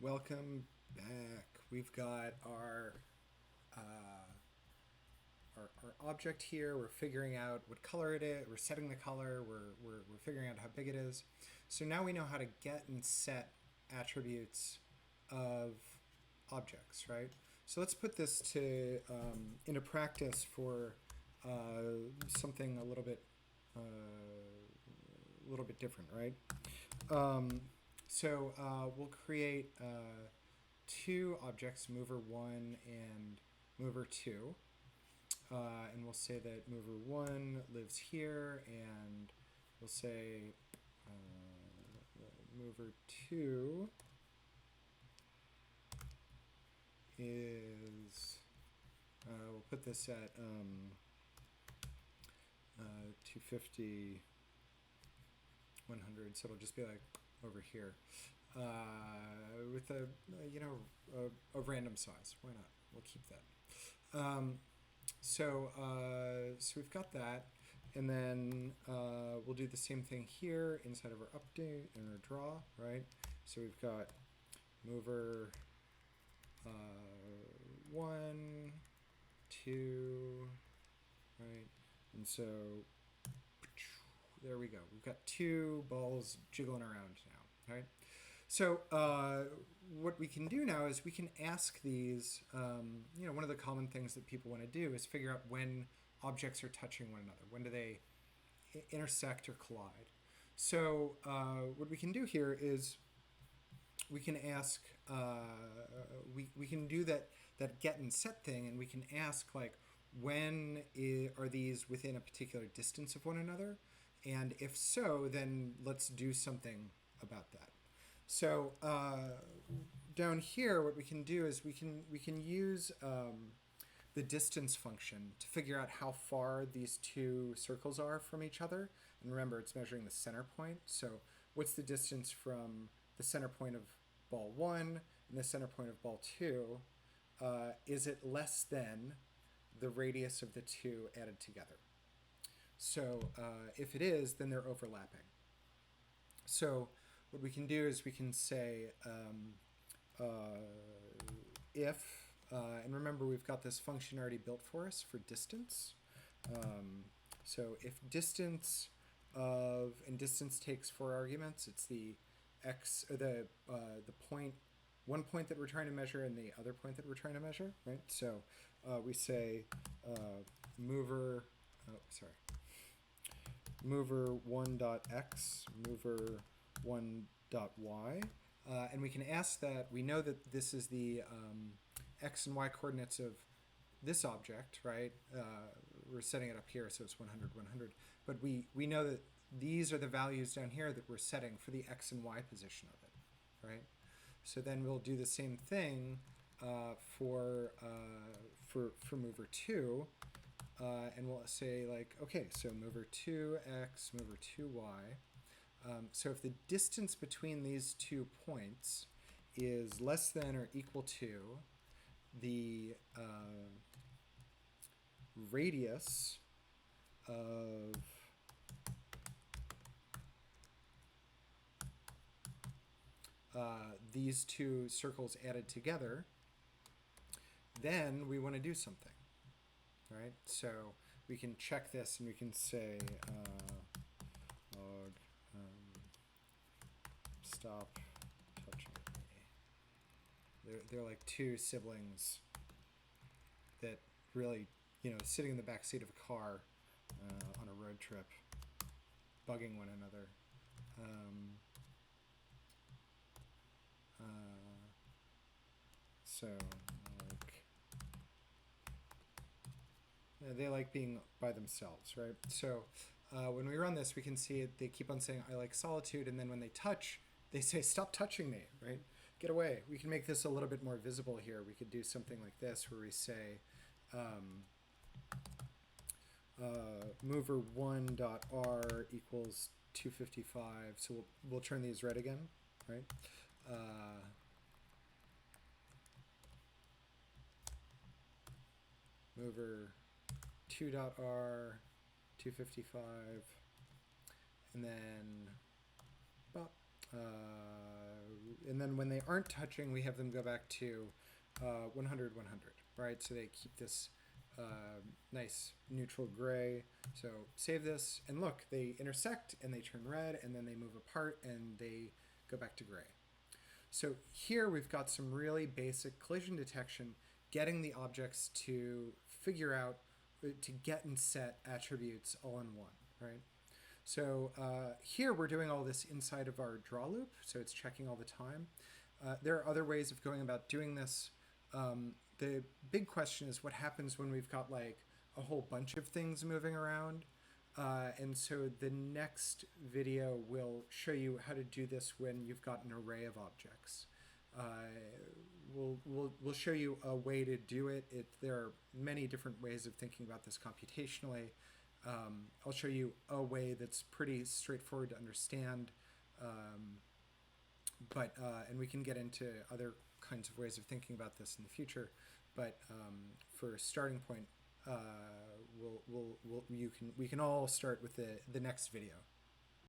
welcome back. We've got our object here. We're figuring out what color it is. We're setting the color. We're figuring out how big it is. So now we know how to get and set attributes of objects, right? So let's put this to into practice for something a little bit different, right? So we'll create two objects, mover one and mover two. And we'll say that mover one lives here, and we'll say mover two is, we'll put this at 250, 100, so it'll just be like over here with a random size. Why not? We'll keep that. So we've got that, and then we'll do the same thing here inside of our update and our draw, right? So we've got mover 1, 2, right? And so there we go. We've got two balls jiggling around now, right? So what we can do now is we can ask these, one of the common things that people want to do is figure out when objects are touching one another. When do they intersect or collide? So what we can do here is we can ask, we can do that get and set thing, and we can ask, like, are these within a particular distance of one another? And if so, then let's do something about that. So down here, what we can do is we can use the distance function to figure out how far these two circles are from each other. And remember, it's measuring the center point. So what's the distance from the center point of ball 1 and the center point of ball 2? Is it less than the radius of the two added together? So if it is, then they're overlapping. So what we can do is we can say if, and remember we've got this function already built for us for distance. So if distance and distance takes 4 arguments, it's the x, or the point, one point that we're trying to measure and the other point that we're trying to measure, right? So we say mover 1.x, mover 1.y, and we can ask that. We know that this is the x and y coordinates of this object, right? We're setting it up here, so it's 100, 100. But we know that these are the values down here that we're setting for the x and y position of it, right? So then we'll do the same thing for mover 2. And we'll say, like, okay, so mover 2x, mover 2y. So if the distance between these 2 points is less than or equal to the radius of these 2 circles added together, then we want to do something. Right, so we can check this and we can say log stop touching me. They're like 2 siblings that really, sitting in the back seat of a car on a road trip, bugging one another. So like, they like being by themselves, right? So when we run this, we can see they keep on saying, I like solitude, and then when they touch, they say, stop touching me, right? Get away. We can make this a little bit more visible here. We could do something like this, where we say mover 1.r equals 255. So we'll turn these red again, right? Mover 2.r 255, and then and then when they aren't touching, we have them go back to 100, 100, right? So they keep this nice neutral gray. So save this, and look, they intersect and they turn red, and then they move apart and they go back to gray. So here we've got some really basic collision detection, getting the objects to figure out, to get and set attributes all in one, right? So here we're doing all this inside of our draw loop, so it's checking all the time. There are other ways of going about doing this. The big question is what happens when we've got like a whole bunch of things moving around. And so the next video will show you how to do this when you've got an array of objects. We'll show you a way to do it. There are many different ways of thinking about this computationally. I'll show you a way that's pretty straightforward to understand, and we can get into other kinds of ways of thinking about this in the future. But for a starting point, we can all start with the next video.